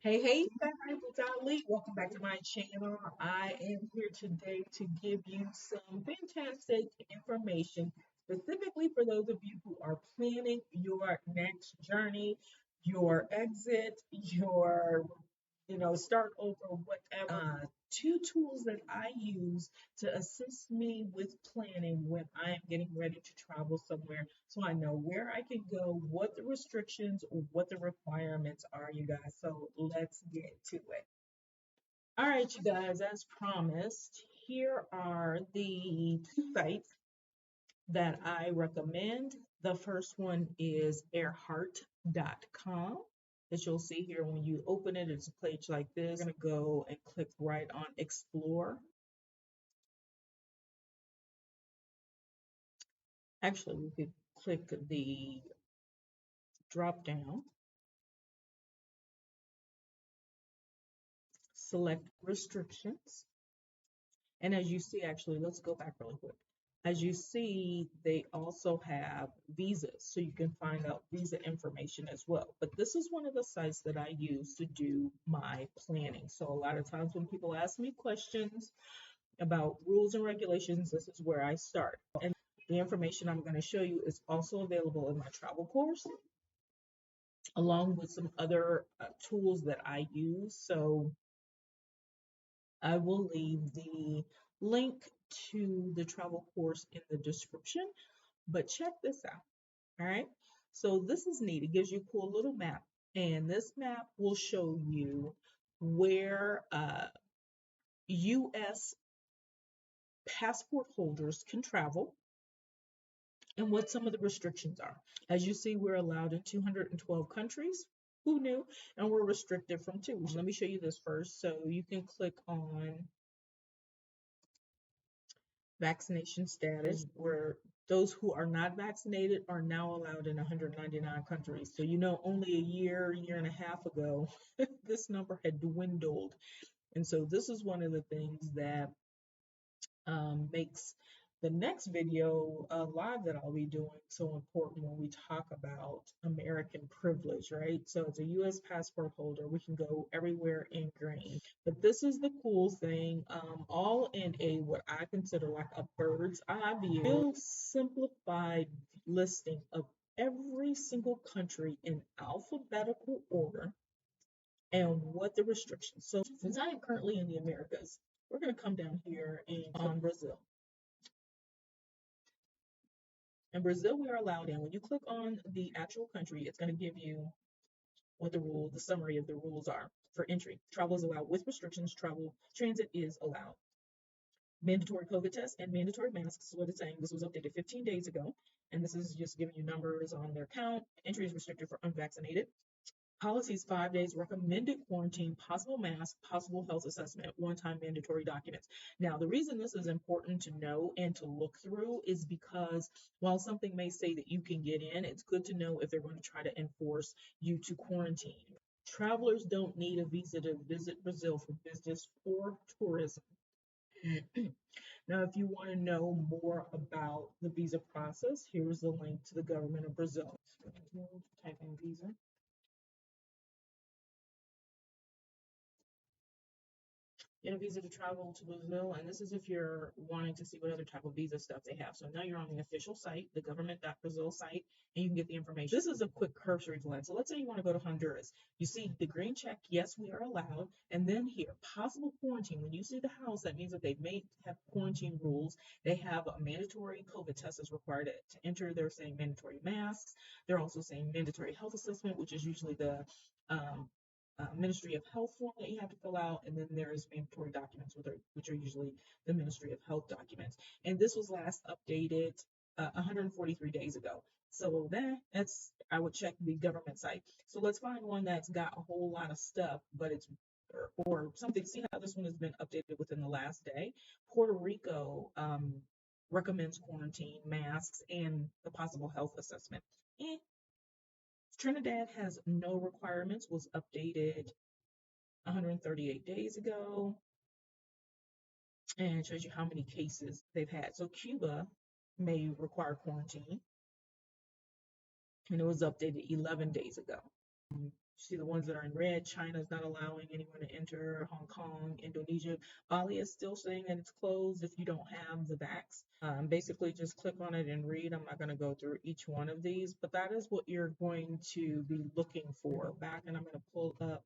Hey, you guys, it's Ali. Welcome back to my channel. I am here today to give you some fantastic information, specifically for those of you who are planning your next journey, your exit, your start over, whatever. Two tools that I use to assist me with planning when I am getting ready to travel somewhere so I know where I can go, what the restrictions or what the requirements are, you guys. So let's get to it. All right, you guys, as promised, here are the two sites that I recommend. The first one is airheart.com. As you'll see here, when you open it, it's a page like this. You're going to go and click right on Explore. Actually, we could click the drop down, select restrictions. And as you see, actually, let's go back really quick. As you see, they also have visas, so you can find out visa information as well. But this is one of the sites that I use to do my planning. So a lot of times when people ask me questions about rules and regulations, this is where I start. And the information I'm going to show you is also available in my travel course, along with some other tools that I use. So I will leave the link to the travel course in the description, but check this out. All right. So this is neat. It gives you a cool little map, and this map will show you where U.S. passport holders can travel and what some of the restrictions are. As you see, we're allowed in 212 countries. Who knew? And we're restricted from two. Let me show you this first. So you can click on vaccination status, where those who are not vaccinated are now allowed in 199 countries. So, only a year and a half ago, this number had dwindled. And so, this is one of the things that makes the next video live that I'll be doing so important when we talk about American privilege, right? So as a U.S. passport holder, we can go everywhere in green. But this is the cool thing, all in a what I consider like a bird's eye view, real simplified listing of every single country in alphabetical order and what the restrictions. So since I am currently in the Americas, we're going to come down here and on Brazil. In Brazil, we are allowed in. When you click on the actual country, it's going to give you what the summary of the rules are for entry. Travel is allowed with restrictions. Travel transit is allowed. Mandatory COVID test and mandatory masks is what it's saying. This was updated 15 days ago, and this is just giving you numbers on their count. Entry is restricted for unvaccinated. Policies: 5 days, recommended quarantine, possible mask, possible health assessment, one-time mandatory documents. Now, the reason this is important to know and to look through is because while something may say that you can get in, it's good to know if they're going to try to enforce you to quarantine. Travelers don't need a visa to visit Brazil for business or tourism. Now, if you want to know more about the visa process, here's the link to the government of Brazil. Type in visa. Get a visa to travel to Brazil, and this is if you're wanting to see what other type of visa stuff they have. So now you're on the official site, the government.brazil site, and you can get the information. This is a quick cursory glance. So let's say you want to go to Honduras. You see the green check, yes, we are allowed. And then here, possible quarantine. When you see the house, that means that they may have quarantine rules. They have a mandatory COVID test is required to enter. They're saying mandatory masks. They're also saying mandatory health assessment, which is usually the Ministry of Health form that you have to fill out, and then there's mandatory documents, which are usually the Ministry of Health documents. And this was last updated 143 days ago. So that's I would check the government site. So let's find one that's got a whole lot of stuff, but it's or something. See how this one has been updated within the last day. Puerto Rico recommends quarantine, masks, and the possible health assessment. Trinidad has no requirements, was updated 138 days ago, and it shows you how many cases they've had. So Cuba may require quarantine, and it was updated 11 days ago. See the ones that are in red. China is not allowing anyone to enter. Hong Kong, Indonesia. Bali is still saying that it's closed if you don't have the vax. Basically, just click on it and read. I'm not going to go through each one of these, but that is what you're going to be looking for. Back, and I'm going to pull up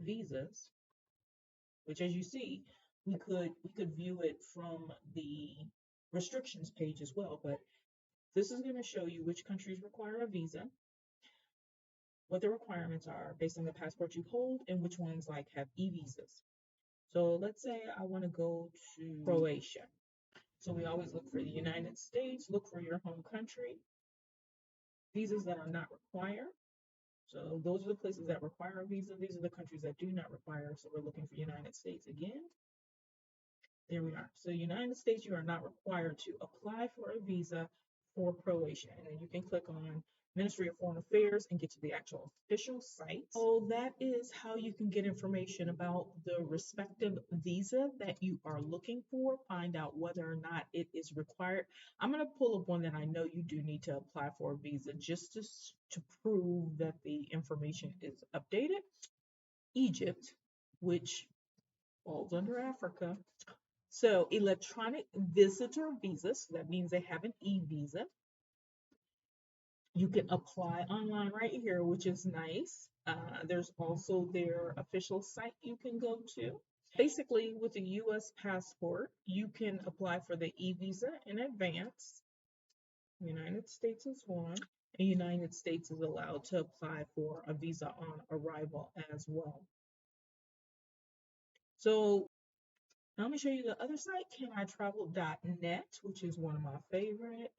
visas, which, as you see, we could view it from the restrictions page as well. But this is going to show you which countries require a visa, what the requirements are based on the passport you hold, and which ones like have e-visas. So let's say I want to go to Croatia. So we always look for the United States, look for your home country, visas that are not required. So those are the places that require a visa. These are the countries that do not require. So we're looking for United States again. There we are. So United States, you are not required to apply for a visa for Croatia. And then you can click on Ministry of Foreign Affairs and get to the actual official site. So that is how you can get information about the respective visa that you are looking for, find out whether or not it is required. I'm going to pull up one that I know you do need to apply for a visa just to prove that the information is updated. Egypt, which falls under Africa. So electronic visitor visas, so that means they have an e-visa. You can apply online right here, which is nice. There's also their official site you can go to. Basically, with a U.S. passport, you can apply for the e-visa in advance. United States is one. And United States is allowed to apply for a visa on arrival as well. So now let me show you the other site, canitravel.net, which is one of my favorite.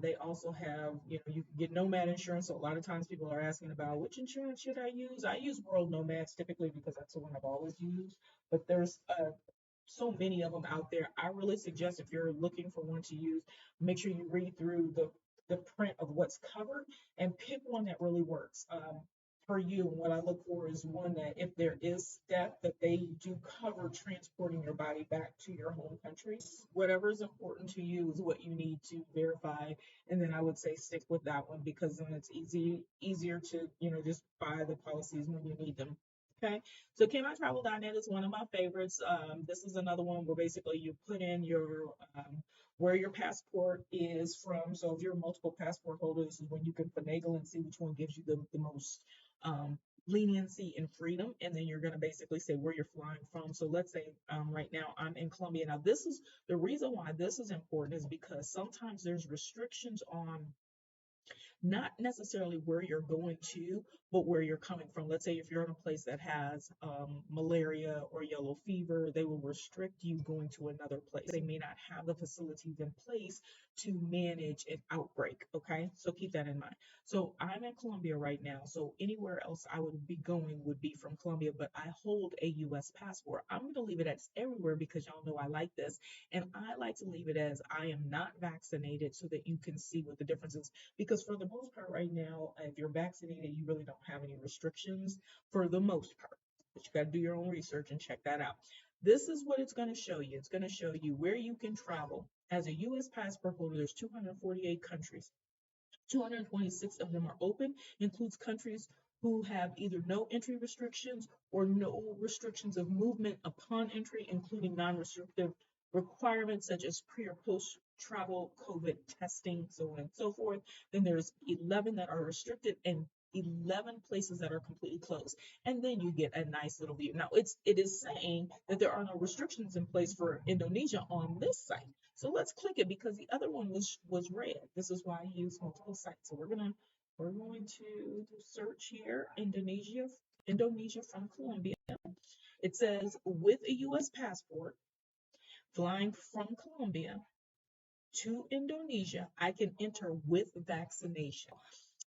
They also have, you can get Nomad insurance. So a lot of times people are asking about which insurance should I use. I use World Nomads typically because that's the one I've always used. But there's so many of them out there. I really suggest if you're looking for one to use, make sure you read through the print of what's covered and pick one that really works. For you, what I look for is one that if there is death, that they do cover transporting your body back to your home country. Whatever is important to you is what you need to verify, and then I would say stick with that one because then it's easier to just buy the policies when you need them. Okay, so canitravel.net is one of my favorites. This is another one where basically you put in your where your passport is from. So if you're multiple passport holders, this is when you can finagle and see which one gives you the most leniency and freedom. And then you're going to basically say where you're flying from. So let's say right now I'm in Colombia. Now, this is the reason why this is important is because sometimes there's restrictions on not necessarily where you're going to, but where you're coming from. Let's say if you're in a place that has malaria or yellow fever, they will restrict you going to another place. They may not have the facilities in place to manage an outbreak. Okay, so keep that in mind. So I'm in Colombia right now. So anywhere else I would be going would be from Colombia, but I hold a U.S. passport. I'm going to leave it as everywhere because y'all know I like this. And I like to leave it as I am not vaccinated so that you can see what the difference is. Because for the most part right now, if you're vaccinated, you really don't have any restrictions for the most part. But you got to do your own research and check that out. This is what it's going to show you. It's going to show you where you can travel. As a U.S. passport holder, there's 248 countries. 226 of them are open, includes countries who have either no entry restrictions or no restrictions of movement upon entry, including non-restrictive requirements such as pre or post travel COVID testing, so on and so forth. Then there's 11 that are restricted and 11 places that are completely closed. And then you get a nice little view. Now it is saying that there are no restrictions in place for Indonesia on this site. So let's click it because the other one was red. This is why I use multiple sites. So we're going to search here Indonesia from Colombia. It says with a US passport flying from Colombia to Indonesia, I can enter with vaccination.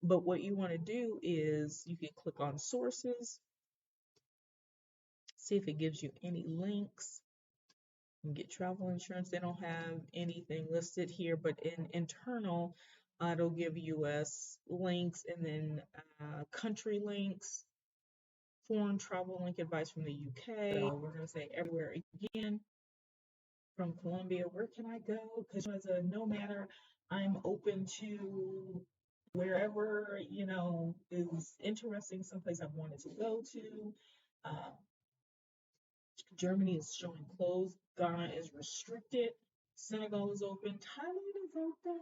But what you want to do is you can click on sources, see if it gives you any links. You can get travel insurance. They don't have anything listed here, but in internal, it'll give US links and then country links, foreign travel link advice from the UK. So we're going to say everywhere again. From Colombia, where can I go? Because as a nomad, I'm open to wherever, is interesting, someplace I've wanted to go to. Um, Germany is showing closed. Ghana is restricted. Senegal is open. Thailand is open.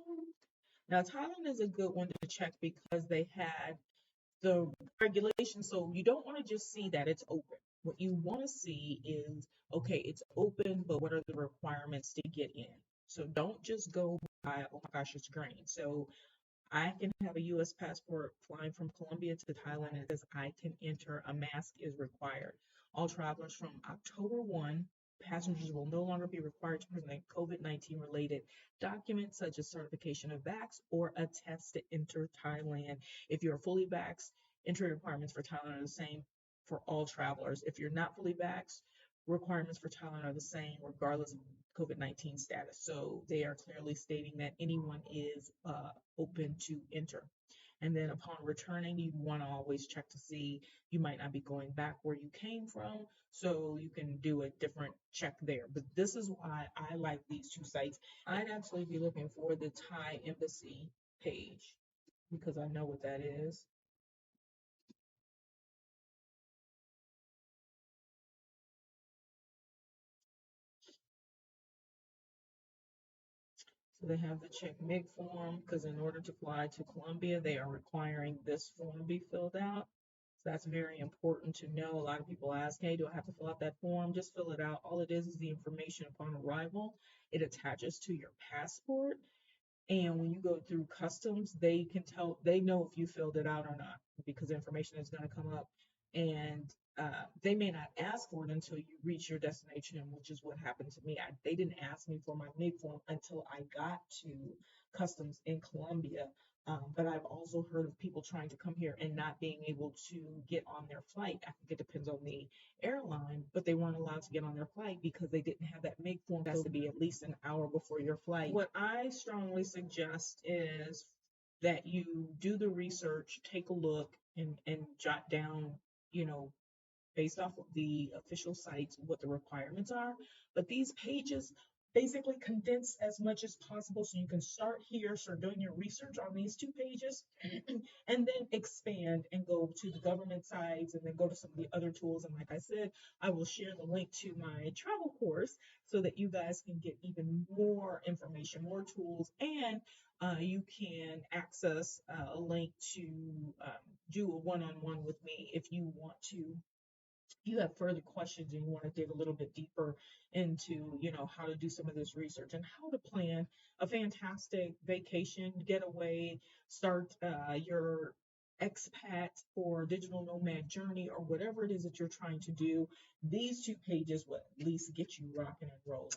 Now, Thailand is a good one to check because they had the regulations. So you don't want to just see that it's open. What you want to see is, okay, it's open, but what are the requirements to get in? So don't just go by, oh my gosh, it's green. So I can have a U.S. passport flying from Colombia to Thailand, and it says I can enter. A mask is required. All travelers from October 1, passengers will no longer be required to present COVID-19 related documents such as certification of vax or a test to enter Thailand. If you're fully vaxxed, entry requirements for Thailand are the same for all travelers. If you're not fully vaxxed, requirements for Thailand are the same regardless of COVID-19 status. So they are clearly stating that anyone is open to enter. And then upon returning, you want to always check to see you might not be going back where you came from. So you can do a different check there. But this is why I like these two sites. I'd actually be looking for the Thai embassy page because I know what that is. So they have the check MIG form because in order to fly to Colombia, they are requiring this form be filled out. So that's very important to know. A lot of people ask, hey, do I have to fill out that form? Just fill it out. All it is the information upon arrival. It attaches to your passport. And when you go through customs, they can tell, they know if you filled it out or not because information is going to come up. And they may not ask for it until you reach your destination, which is what happened to me. They didn't ask me for my MIG form until I got to customs in Colombia. But I've also heard of people trying to come here and not being able to get on their flight. I think it depends on the airline, but they weren't allowed to get on their flight because they didn't have that MIG form. It has to be at least an hour before your flight. What I strongly suggest is that you do the research, take a look, and jot down, you know, based off of the official sites what the requirements are. But these pages basically condense as much as possible so you can start here, start doing your research on these two pages, and then expand and go to the government sites and then go to some of the other tools. And like I said, I will share the link to my travel course so that you guys can get even more information, more tools, and you can access a link to do a one-on-one with me if you want to, you have further questions and you want to dig a little bit deeper into, how to do some of this research and how to plan a fantastic vacation getaway, start your expat or digital nomad journey or whatever it is that you're trying to do, these two pages will at least get you rocking and rolling.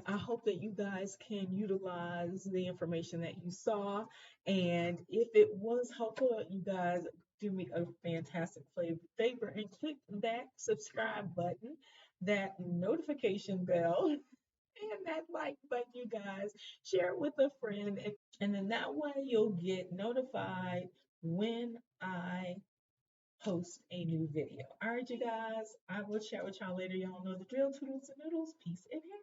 I hope that you guys can utilize the information that you saw. And if it was helpful, you guys do me a fantastic favor and click that subscribe button, that notification bell, and that like button, you guys. Share it with a friend. And then that way you'll get notified when I post a new video. All right, you guys. I will chat with y'all later. Y'all know the drill. Toodles and noodles. Peace and hair.